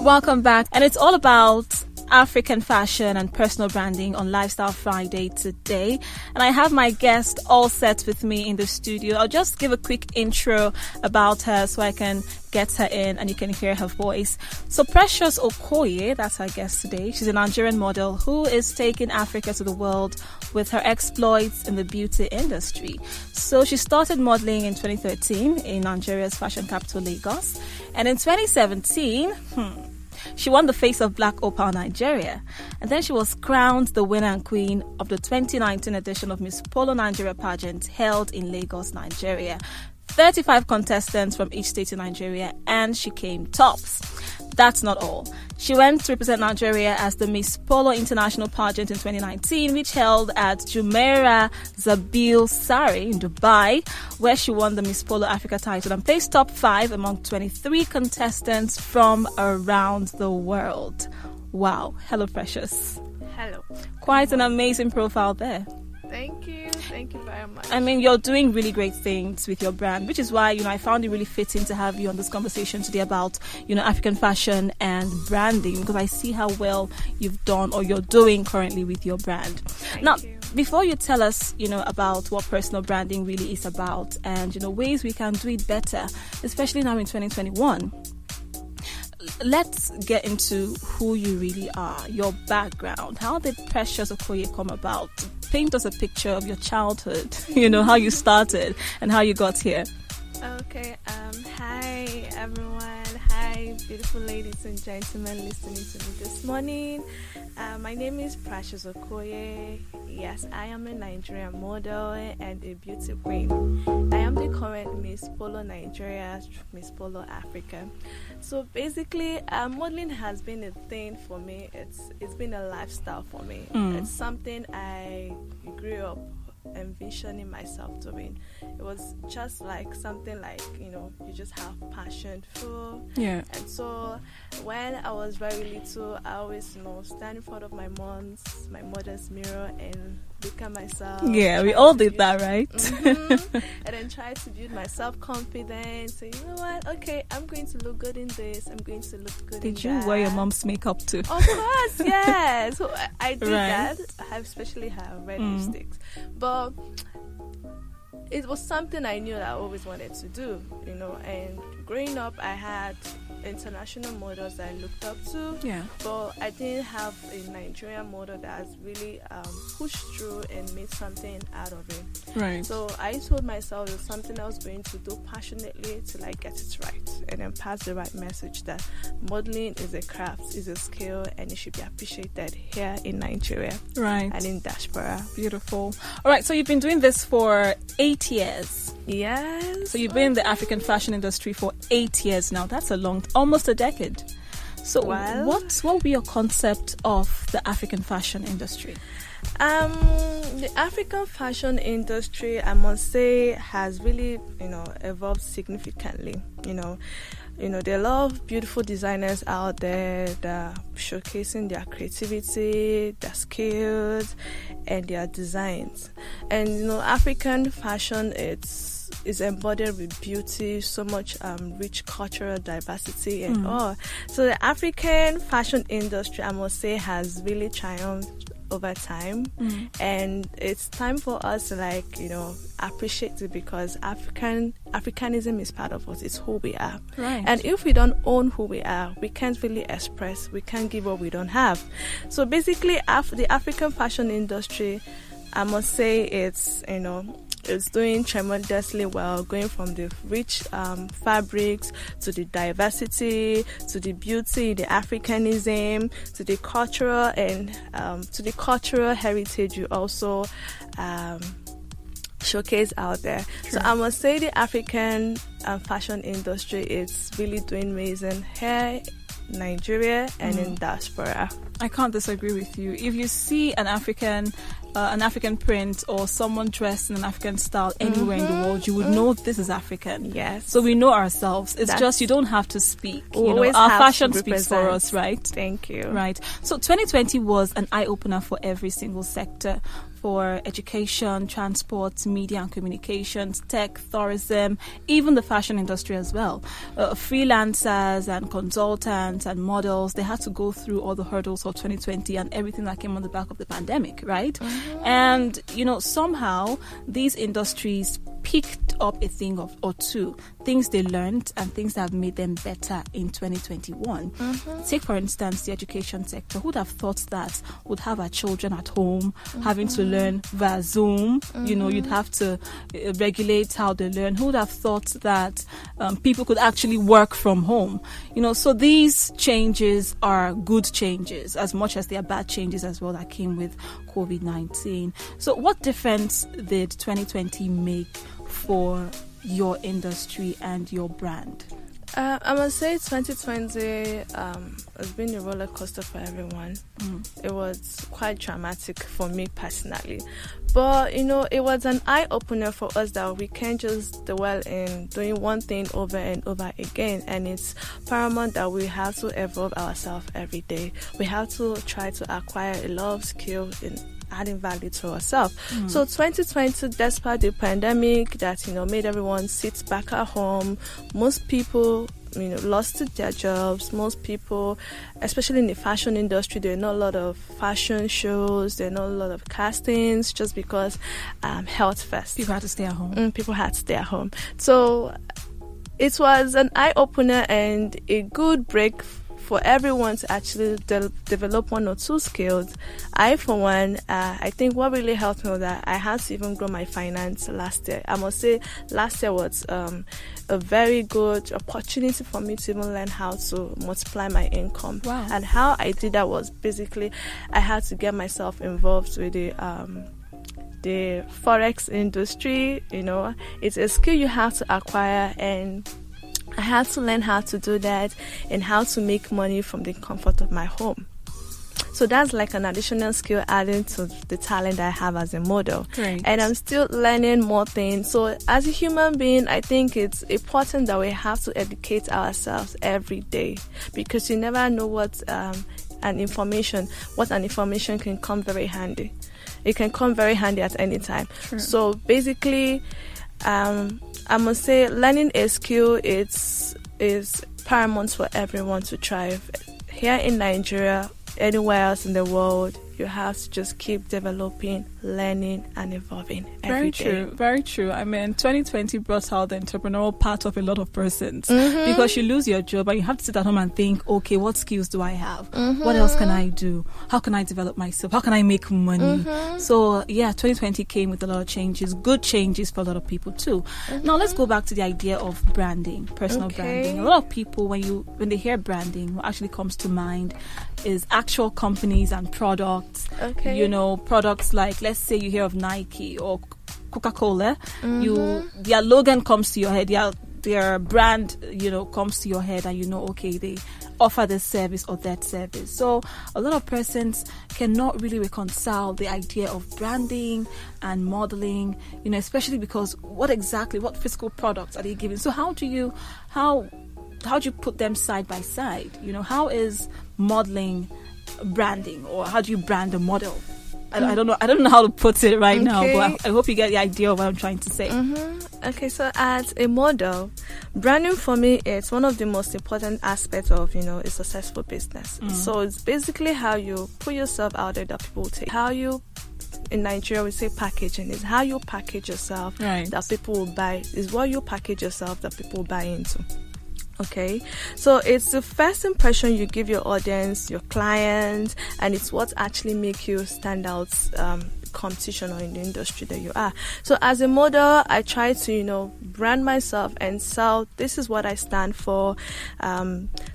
Welcome back. And it's all about African fashion and personal branding on Lifestyle Friday today. And I have my guest all set with me in the studio. I'll just give a quick intro about her so I can get her in and you can hear her voice. So Precious Okoye, that's our guest today. She's a Nigerian model who is taking Africa to the world with her exploits in the beauty industry. So she started modeling in 2013 in Nigeria's fashion capital, Lagos. And in 2017, she won the face of Black Opal Nigeria, and then she was crowned the winner and queen of the 2019 edition of Miss Polo Nigeria pageant held in Lagos, Nigeria. 35 contestants from each state in Nigeria, and she came tops. That's not all. She went to represent Nigeria as the Miss Polo International pageant in 2019, which held at Jumeirah Zabeel Saray in Dubai, where she won the Miss Polo Africa title and placed top 5 among 23 contestants from around the world. Wow. Hello, Precious. Hello. Quite an amazing profile there. Thank you. Thank you very much. I mean, you're doing really great things with your brand, which is why, I found it really fitting to have you on this conversation today about, African fashion and branding, because I see how well you've done or you're doing currently with your brand. Thank you. Before you tell us, about what personal branding really is about and, ways we can do it better, especially now in 2021, let's get into who you really are, your background. How did Precious Okoye come about? Paint us a picture of your childhood, how you started and how you got here. Okay, hi everyone. Hi, beautiful ladies and gentlemen listening to me this morning. My name is Precious Okoye. Yes, I am a Nigerian model and a beauty queen. I am the current Miss Polo Nigeria, Miss Polo Africa. So basically, modeling has been a thing for me. It's been a lifestyle for me. It's something I grew up envisioning myself doing. It was just like something like, you just have passion for. Yeah. And so when I was very little, I always, stand in front of my mother's mirror and look at myself. Yeah, we all did that, right? And then try to build my self-confidence. So, you know what? Okay, I'm going to look good in this. I'm going to look good in that. Did you wear your mom's makeup too? Of course, yes. So I did Right. that. I especially have red lipsticks. But it was something I knew that I always wanted to do, and growing up I had international models that I looked up to, but I didn't have a Nigerian model that has really pushed through and made something out of it. Right. So I told myself it was something I was going to do passionately till I get it right, and then pass the right message that modeling is a craft, is a skill, and it should be appreciated here in Nigeria, Right. and in diaspora. Beautiful. All right, so you've been doing this for 8 years. Yes. So you've been in the African fashion industry for 8 years now. That's almost a decade. So Well, what would be your concept of the African fashion industry? The African fashion industry, I must say, has really, evolved significantly. There are a lot of beautiful designers out there that are showcasing their creativity, their skills, and their designs. And African fashion, is embodied with beauty, so much rich cultural diversity and all. So the African fashion industry, I must say, has really triumphed over time, and it's time for us to appreciate it, because Africanism is part of us. It's who we are, Right. and if we don't own who we are, we can't really express, we can't give what we don't have. So basically, the African fashion industry, I must say, it's doing tremendously well, going from the rich fabrics to the diversity, to the beauty, the Africanism, to the cultural and to the cultural heritage you also showcase out there. True. So I must say the African fashion industry is really doing amazing here in Nigeria and in diaspora. I can't disagree with you. If you see an African print or someone dressed in an African style anywhere in the world, you would know this is African. Yes. So we know ourselves. It's just you don't have to speak. Always our have fashion to speaks for represent. us, right? Thank you. Right. So 2020 was an eye-opener for every single sector. for education, transport, media and communications, tech, tourism, even the fashion industry as well. Freelancers and consultants and models, they had to go through all the hurdles of 2020 and everything that came on the back of the pandemic, right? And, somehow these industries picked up a thing or two, things they learned and things that have made them better in 2021. Take, for instance, the education sector. Who would have thought that would have our children at home having to learn via Zoom? You'd have to regulate how they learn. Who would have thought that people could actually work from home? So these changes are good changes as much as they are bad changes as well that came with COVID-19. So what difference did 2020 make for your industry and your brand? I must say 2020 has been a roller coaster for everyone. It was quite dramatic for me personally. But, it was an eye-opener for us that we can't just dwell in doing one thing over and over again. And it's paramount that we have to evolve ourselves every day. We have to try to acquire a lot of skills in adding value to ourselves. So 2020, despite the pandemic that, made everyone sit back at home, most people lost their jobs. Most people, especially in the fashion industry, there are not a lot of fashion shows, there are not a lot of castings, just because health first. People had to stay at home. So it was an eye-opener and a good break for everyone to actually develop one or two skills. I, for one, I think what really helped me was that I had to even grow my finance last year. I must say last year was a very good opportunity for me to even learn how to multiply my income. Wow. And how I did that was basically I had to get myself involved with the forex industry. It's a skill you have to acquire, and I had to learn how to do that and how to make money from the comfort of my home. So that's like an additional skill adding to the talent I have as a model. Great. And I'm still learning more things. So as a human being, I think it's important that we have to educate ourselves every day, because you never know what an information can come very handy. It can come very handy at any time. True. So basically, I must say learning a skill is paramount for everyone to thrive. Here in Nigeria, anywhere else in the world, you have to just keep developing, learning, and evolving every day. Very true. I mean, 2020 brought out the entrepreneurial part of a lot of persons, because you lose your job and you have to sit at home and think, okay, what skills do I have? What else can I do? How can I develop myself? How can I make money? So, 2020 came with a lot of changes, good changes for a lot of people too. Now, let's go back to the idea of branding, personal branding. A lot of people, when they hear branding, what actually comes to mind is actual companies and products. Products like, let's say you hear of Nike or Coca-Cola, their slogan comes to your head, their brand, comes to your head, and okay, they offer this service or that service. So a lot of persons cannot really reconcile the idea of branding and modeling, especially because what physical products are they giving? So how do you put them side by side? How is modeling branding, or how do you brand a model? I don't know how to put it right now, but I hope you get the idea of what I'm trying to say. Okay, so as a model, branding for me is one of the most important aspects of a successful business. So it's basically how you put yourself out there that people will take. How you, in Nigeria we say packaging, is how you package yourself that people will buy. Is what you package yourself that people will buy into. Okay, so it's the first impression you give your audience, your clients, and it's what actually make you stand out competition or in the industry that you are. So as a model, I try to brand myself and sell, this is what I stand for,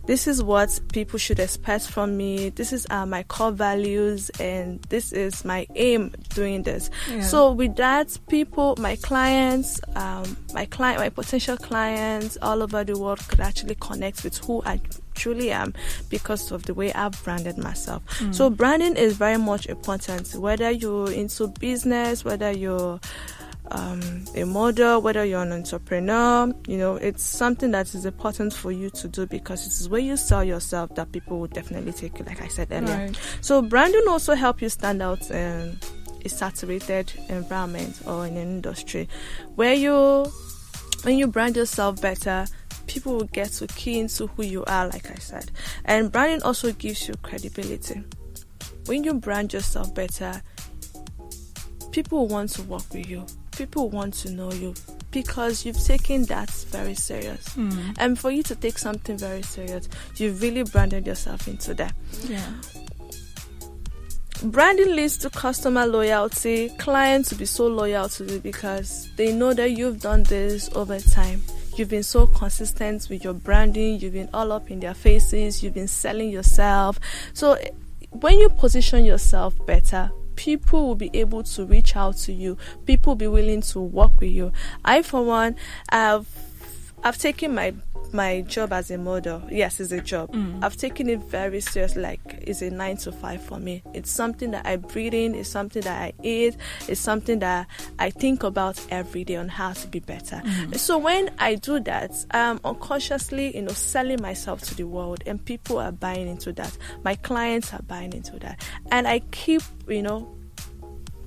this is what people should expect from me, this is my core values, and this is my aim doing this. So with that, people, my clients, my potential clients all over the world could actually connect with who I truly am because of the way I've branded myself. So branding is very much important, whether you're into business, whether you're a model, whether you're an entrepreneur, it's something that is important for you to do, because it's where you sell yourself that people will definitely take you, like I said earlier. So branding also help you stand out in a saturated environment or in an industry. When you brand yourself better, people will get to key into who you are, like I said. And branding also gives you credibility. When you brand yourself better, people want to work with you. People want to know you because you've taken that very serious. And for you to take something very serious, you've really branded yourself into that. Yeah. Branding leads to customer loyalty. Clients will be so loyal to you because they know that you've done this over time. You've been so consistent with your branding. You've been all up in their faces. You've been selling yourself. So when you position yourself better, people will be able to reach out to you. People will be willing to work with you. I, for one, I've taken my job as a model. Yes, it's a job. I've taken it very seriously. Like, it's a 9 to 5 for me. It's something that I breathe in. It's something that I eat. It's something that I think about every day on how to be better. So when I do that, I'm unconsciously, selling myself to the world, and people are buying into that. My clients are buying into that, and I keep,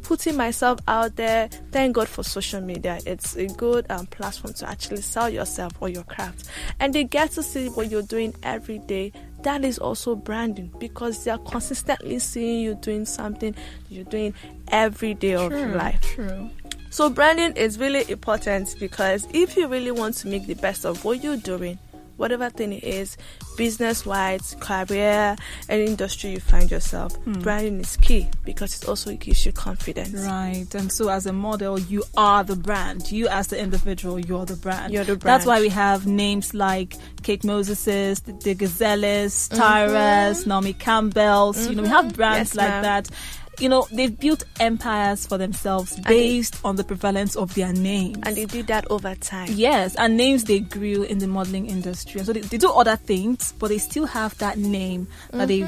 putting myself out there. Thank God for social media. It's a good platform to actually sell yourself or your craft, and they get to see what you're doing every day. That is also branding because they are consistently seeing you doing something you're doing every day of your life. True. So branding is really important because if you really want to make the best of what you're doing, whatever thing it is, business-wise, career, any industry you find yourself, branding is key because it also gives you confidence. Right. And so as a model, you are the brand. You as the individual, you're the brand. You're the brand. That's why we have names like Kate Moses's, the Gazelles, Tyra's, Naomi Campbell's. We have brands that. They've built empires for themselves based on the prevalence of their names. And they did that over time. Yes, and names they grew in the modeling industry. So they do other things, but they still have that name that they've,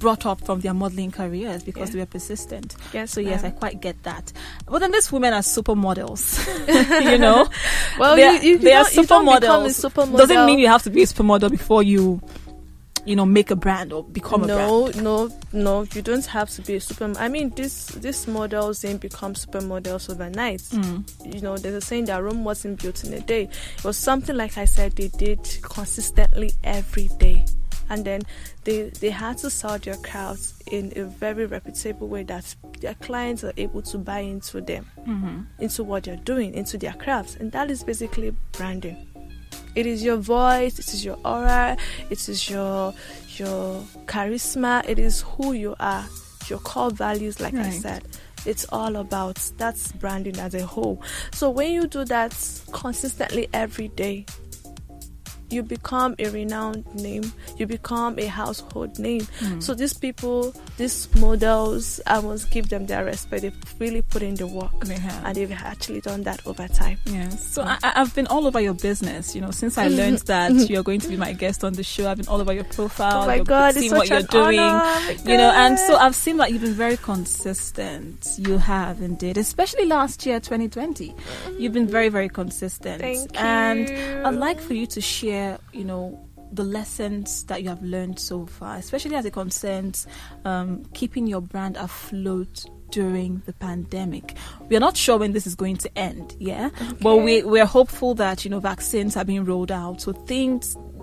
brought up from their modeling careers because they were persistent. Yes, so yes, I quite get that. But then these women are supermodels, Well, they are supermodels. Supermodel. Doesn't mean you have to be a supermodel before you make a brand or become a brand. No, you don't have to be a supermodel. I mean, these models didn't become supermodels overnight. There's a saying that Rome wasn't built in a day. It was something, like I said, they did consistently every day. And then they had to sell their crafts in a very reputable way that their clients are able to buy into them, into what they're doing, into their crafts. And that is basically branding. It is your voice, it is your aura, it is your charisma, it is who you are, your core values, like I said. It's all about, that's branding as a whole. So when you do that consistently every day, you become a renowned name. You become a household name. So these people, these models, I must give them their respect. They've really put in the work. And they've actually done that over time. Yes. So I've been all over your business, since I learned that you're going to be my guest on the show. I've been all over your profile. Oh my God, seeing it's what such you're an doing. honor. And so I've seen that you've been very consistent. You have indeed, especially last year, 2020. You've been very, very consistent. Thank you. And I'd like for you to share, the lessons that you have learned so far, especially as it concerns keeping your brand afloat during the pandemic. We are not sure when this is going to end, but we're hopeful that vaccines are being rolled out, so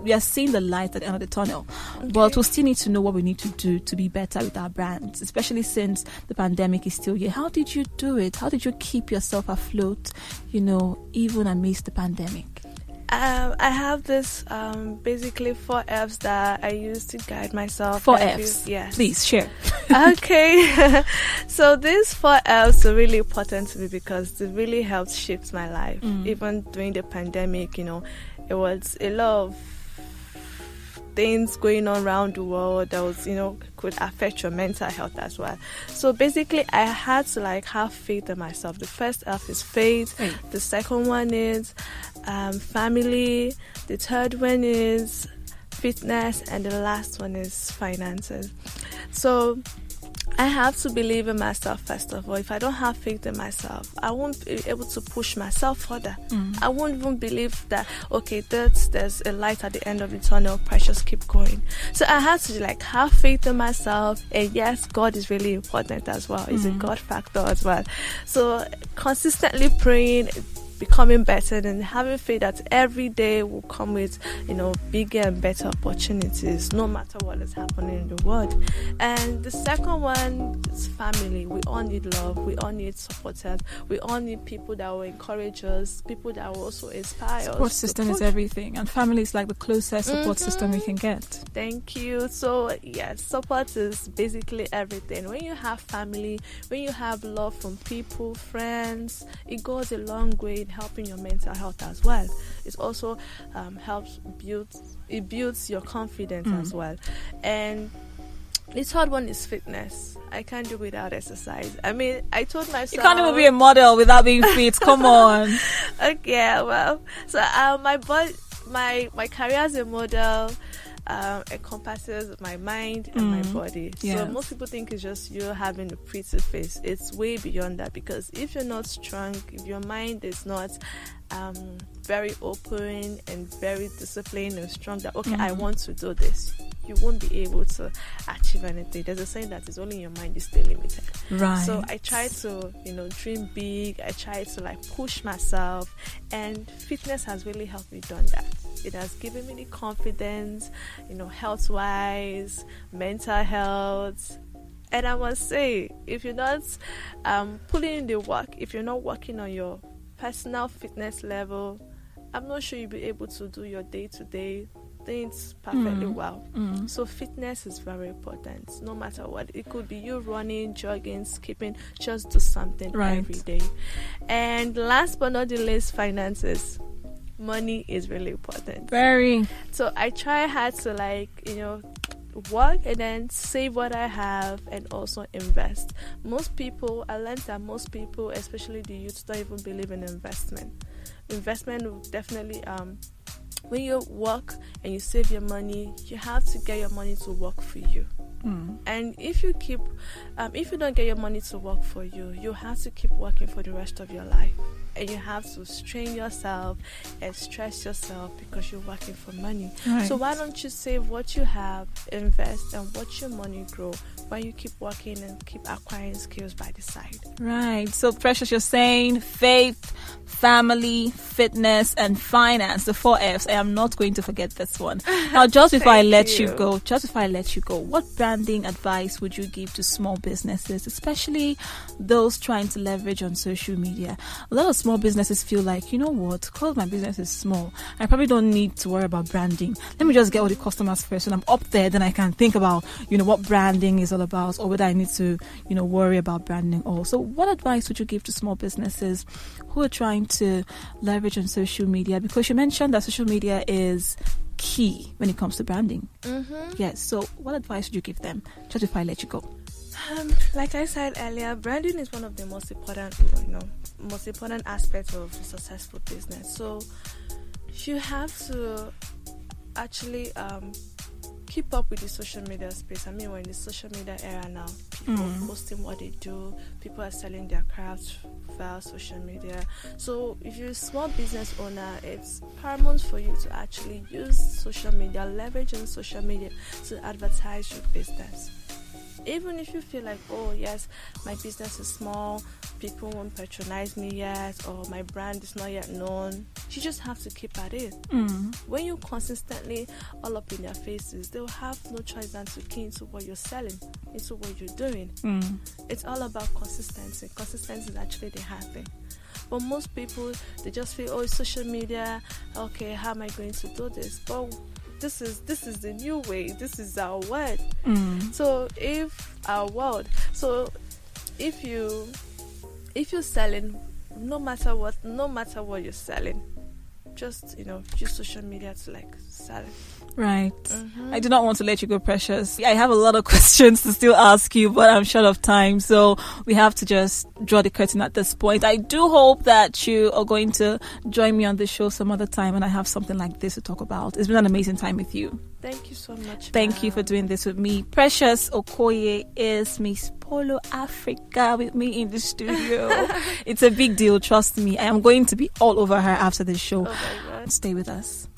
we are seeing the light at the end of the tunnel. But we still need to know what we need to do to be better with our brands, especially since the pandemic is still here. How did you do it? How did you keep yourself afloat, even amidst the pandemic? I have this basically 4 F's that I use to guide myself. 4 F's? Yes. Please share. Okay. So these 4 F's are really important to me because they really helped shape my life. Even during the pandemic, it was a lot of things going on around the world that was, could affect your mental health as well. So basically, I had to have faith in myself. The first F is faith. The second one is family. The third one is fitness, and the last one is finances. So I have to believe in myself first of all. If I don't have faith in myself, I won't be able to push myself further. I won't even believe that, okay, there's a light at the end of the tunnel, precious, keep going. So I have to like have faith in myself, and yes, God is really important as well. It's a God factor as well. So consistently praying, becoming better, and having faith that every day will come with, bigger and better opportunities, no matter what is happening in the world. And the second one is family. We all need love. We all need supporters. We all need people that will encourage us, people that will also inspire us. Support system is everything, and family is like the closest support system we can get. Thank you. So yes, support is basically everything. When you have family, when you have love from people, friends, it goes a long way in helping your mental health as well. It also helps builds your confidence as well. And the third one is fitness. I can't do without exercise. I mean, I told myself you can't even be a model without being fit. Come on. Okay, well, so my career as a model encompasses my mind and my body. Yes. So most people think it's just you having a pretty face. It's way beyond that, because if you're not strong, if your mind is not very open and very disciplined and strong, that I want to do this, you won't be able to achieve anything. There's a saying that is only in your mind is still limited. Right. So I try to, dream big. I try to push myself, and fitness has really helped me done that. It has given me the confidence, health-wise, mental health. And I must say, if you're not putting in the work, if you're not working on your personal fitness level, I'm not sure you'll be able to do your day-to-day things perfectly well. So fitness is very important, no matter what. It could be you running, jogging, skipping, just do something every day. And last but not the least, finances. Money is really important. Very. So I try hard to work and then save what I have and also invest. I learned that most people, especially the youth, don't even believe in investment. Investment will definitely when you work and you save your money, you have to get your money to work for you. And if you don't get your money to work for you, you have to keep working for the rest of your life. And you have to strain yourself and stress yourself because you're working for money. Right. So why don't you save what you have, invest, and watch your money grow while you keep working and keep acquiring skills by the side. Right. So Precious, you're saying faith, family, fitness, and finance, the 4 Fs. I am not going to forget this one. Now, just before I let you go, what branding advice would you give to small businesses, especially those trying to leverage on social media? A lot of small businesses feel like, you know what, because my business is small, I probably don't need to worry about branding. Let me just get all the customers first. When I'm up there, then I can think about, what branding is all about, or whether I need to, worry about branding also. What advice would you give to small businesses who are trying to leverage on social media? Because you mentioned that social media is key when it comes to branding. Yes. So what advice would you give them? Just before I let you go. Like I said earlier, branding is one of the most important, aspects of a successful business. So you have to actually keep up with the social media space. I mean, we're in the social media era now. People are posting what they do. People are selling their crafts via social media. So if you're a small business owner, it's paramount for you to actually use social media, leverage on social media to advertise your business. Even if you feel like, oh yes, my business is small, people won't patronize me yet, or my brand is not yet known, you just have to keep at it. When you consistently all up in their faces, they'll have no choice than to key into what you're selling, into what you're doing. It's all about consistency. Consistency is actually the hard thing. But most people, they just feel, oh, it's social media, okay, how am I going to do this? But this is the new way. This is our world. So if you're selling, no matter what you're selling, just use social media to sell it. Right. I do not want to let you go, Precious. I have a lot of questions to still ask you, but I'm short of time, so we have to just draw the curtain at this point. I do hope that you are going to join me on the show some other time, and I have something like this to talk about. It's been an amazing time with you. Thank you so much. Thank you for doing this with me. Precious Okoye is Miss Polo Africa with me in the studio. It's a big deal, trust me. I am going to be all over her after the show. Oh my God. Stay with us.